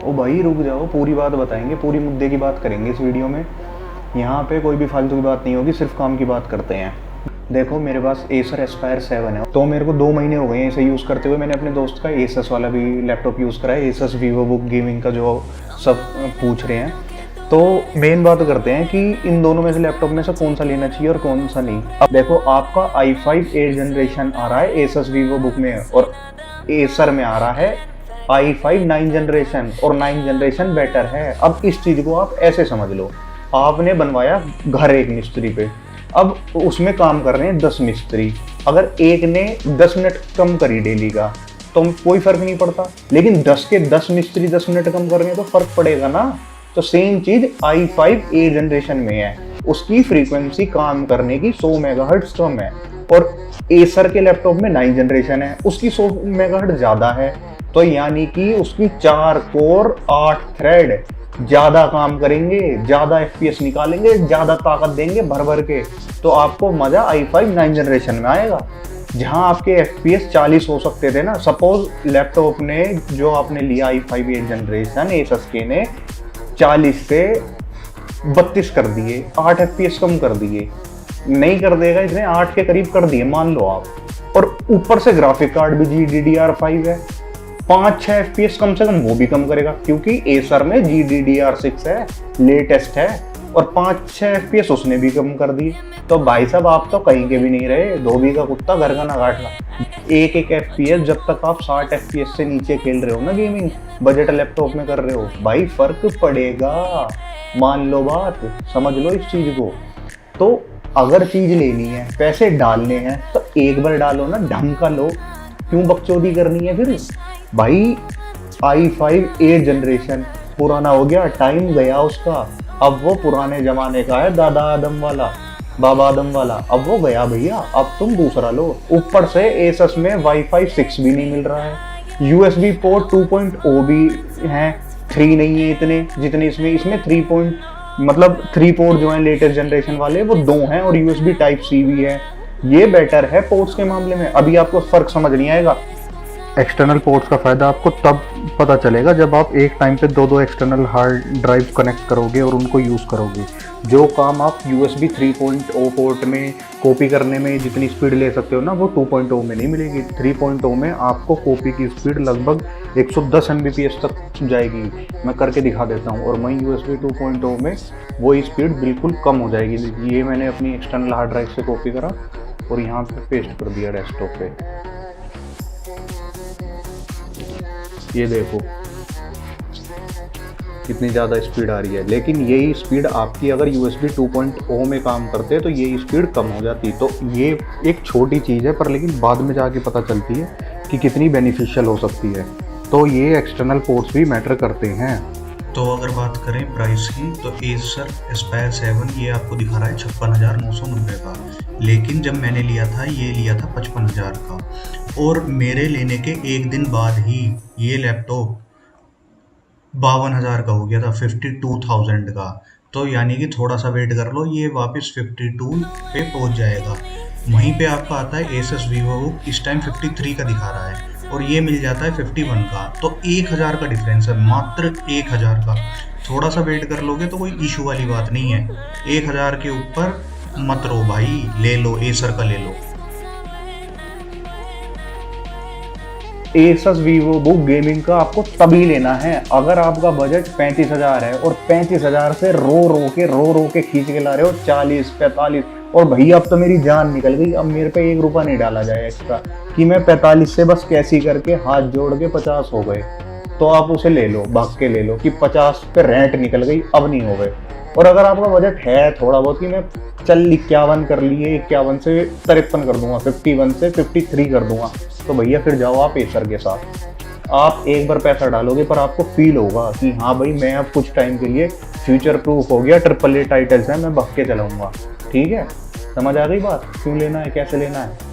ओ भाई रुक जाओ, पूरी बात बताएंगे, पूरी मुद्दे की बात करेंगे इस वीडियो में। यहाँ पे कोई भी फालतू की बात नहीं होगी, सिर्फ काम की बात करते हैं। देखो मेरे पास एसर एस्पायर 7 है, तो मेरे को 2 महीने हो गए हैं इसे यूज़ करते हुए। मैंने अपने दोस्त का एसस वाला भी लैपटॉप यूज़ करा है, एसस वीवो बुक गेमिंग का जो सब पूछ रहे हैं। तो मेन बात करते हैं कि इन दोनों में से लैपटॉप में से कौन सा लेना चाहिए और कौन सा नहीं। अब देखो आपका i5 8 जनरेशन आ रहा है एसस वीवो बुक में, और एसर में आ रहा है i5 9 जनरेशन, और 9 जनरेशन बेटर है। अब इस चीज़ को आप ऐसे समझ लो, आपने बनवाया घर एक मिस्त्री पे, अब उसमें काम कर रहे हैं 10 मिस्त्री। अगर एक ने 10 मिनट कम करी डेली का तो कोई फर्क नहीं पड़ता, लेकिन 10 के 10 मिस्त्री 10 मिनट कम कर रहे हैं तो फर्क पड़ेगा ना। तो सेम चीज i5 8 जनरेशन में है, उसकी फ्रीक्वेंसी काम करने की 100 मेगाहर्ट्ज कम है, और एसर के लैपटॉप में 9 जनरेशन है, उसकी 100 मेगाहर्ट्ज ज्यादा है। तो यानी कि उसकी 4 कोर 8 थ्रेड ज्यादा काम करेंगे, ज्यादा एफपीएस निकालेंगे, ज्यादा ताकत देंगे भर भर के। तो आपको मजा i5 9 जनरेशन में आएगा। जहां आपके एफपीएस 40 हो सकते थे ना, सपोज लैपटॉप ने जो आपने लिया i5 8 जनरेशन एसस के ने 40 से 32 कर दिए, 8 एफपीएस कम कर दिए, नहीं कर देगा इसने 8 के करीब कर दिए मान लो आप, और ऊपर से ग्राफिक कार्ड भी GDDR5 है, 5-6 एफपीएस कम से कम वो भी कम करेगा, क्योंकि एसर में GDDR6 है, लेटेस्ट है, और 5-6 एफपीएस उसने भी कम कर दिए। तो भाई साहब आप तो कहीं के भी नहीं रहे, धोबी का कुत्ता घर का ना काटला। एक एफपीएस जब तक आप 60 एफपीएस से नीचे खेल रहे हो ना गेमिंग, बजट लैपटॉप में कर रहे हो, भाई फर्क पड़ेगा, मान लो बात, समझ लो इस चीज को। तो अगर चीज लेनी है, पैसे डालने हैं, तो एक बार डालो ना, ढंग का लो, क्यों बकचोदी करनी है फिर। भाई i5 8 जनरेशन पुराना हो गया, टाइम गया उसका, अब वो पुराने जमाने का है, दादा आदम वाला, बाबा आदम वाला, अब वो गया भैया, अब तुम दूसरा लो। ऊपर से एसस में वाईफाई 6 भी नहीं मिल रहा है, यूएसबी पोर्ट 2.0 भी है, 3 नहीं है इतने जितने इसमें 3 पोर्ट जो है लेटेस्ट जनरेशन वाले वो 2 हैं, और यूएसबी टाइप सी भी है। ये बेटर है पोर्ट्स के मामले में। अभी आपको फर्क समझ नहीं आएगा, एक्सटर्नल पोर्ट्स का फायदा आपको तब पता चलेगा जब आप एक टाइम पे 2 एक्सटर्नल हार्ड ड्राइव कनेक्ट करोगे और उनको यूज़ करोगे। जो काम आप USB 3.0 पोर्ट में कॉपी करने में जितनी स्पीड ले सकते हो ना, वो 2.0 में नहीं मिलेगी। 3.0 में आपको कॉपी की स्पीड लगभग 110 Mbps तक जाएगी, मैं करके दिखा देता हूँ। और वहीं USB 2.0 में वो स्पीड बिल्कुल कम हो जाएगी। ये मैंने अपनी एक्सटर्नल हार्ड ड्राइव से कॉपी करा और यहाँ पे पेस्ट कर दिया डेस्कटॉप पे, ये देखो कितनी ज़्यादा स्पीड आ रही है। लेकिन यही स्पीड आपकी अगर USB 2.0 में काम करते तो ये स्पीड कम हो जाती। तो ये एक छोटी चीज़ है, पर लेकिन बाद में जाके पता चलती है कि कितनी बेनिफिशियल हो सकती है। तो ये एक्सटर्नल पोर्ट्स भी मैटर करते हैं। तो अगर बात करें प्राइस की, तो एसर एस्पायर 7 ये आपको दिखा रहा है 56,990 का, लेकिन जब मैंने लिया था ये लिया था 55,000 का, और मेरे लेने के एक दिन बाद ही ये लैपटॉप 52,000 का हो गया था, 52,000 का। तो यानी कि थोड़ा सा वेट कर लो, ये वापस 52 पे पहुंच जाएगा। वहीं पे आपका आता है एसस वीवो, इस टाइम 53 का दिखा रहा है, और ये मिल जाता है 51 का। तो 1,000 का डिफरेंस है, मात्र 1,000 का। थोड़ा सा वेट कर लोगे तो कोई इशू वाली बात नहीं है। 1,000 के ऊपर मत रो भाई, ले लो, एसर का ले लो। एसस वीवो बुक गेमिंग का आपको तभी लेना है अगर आपका बजट 35,000 है, और 35,000 से रो रो के खींच के ला रहे हो 40 45, और भैया अब तो मेरी जान निकल गई, अब मेरे पे 1 रुपया नहीं डाला जाए एक्स्ट्रा कि मैं 45 से बस कैसी करके हाथ जोड़ के 50 हो गए। तो आप उसे ले लो, भाग के ले लो कि 50 पे रेंट निकल गई, अब नहीं हो गए। और अगर आपका बजट है थोड़ा बहुत कि मैं चल 51 कर लिए, 51 से 53 कर दूंगा, 51 से 53 कर दूंगा, तो भैया फिर जाओ आप एसर के साथ। आप एक बार पैसा डालोगे पर आपको फील होगा कि हाँ भाई मैं अब कुछ टाइम के लिए फ्यूचर प्रूफ हो गया, AAA टाइटल्स है, मैं भाग के चलाऊंगा। ठीक है, समझ आ गई बात, क्यों लेना है, कैसे लेना है।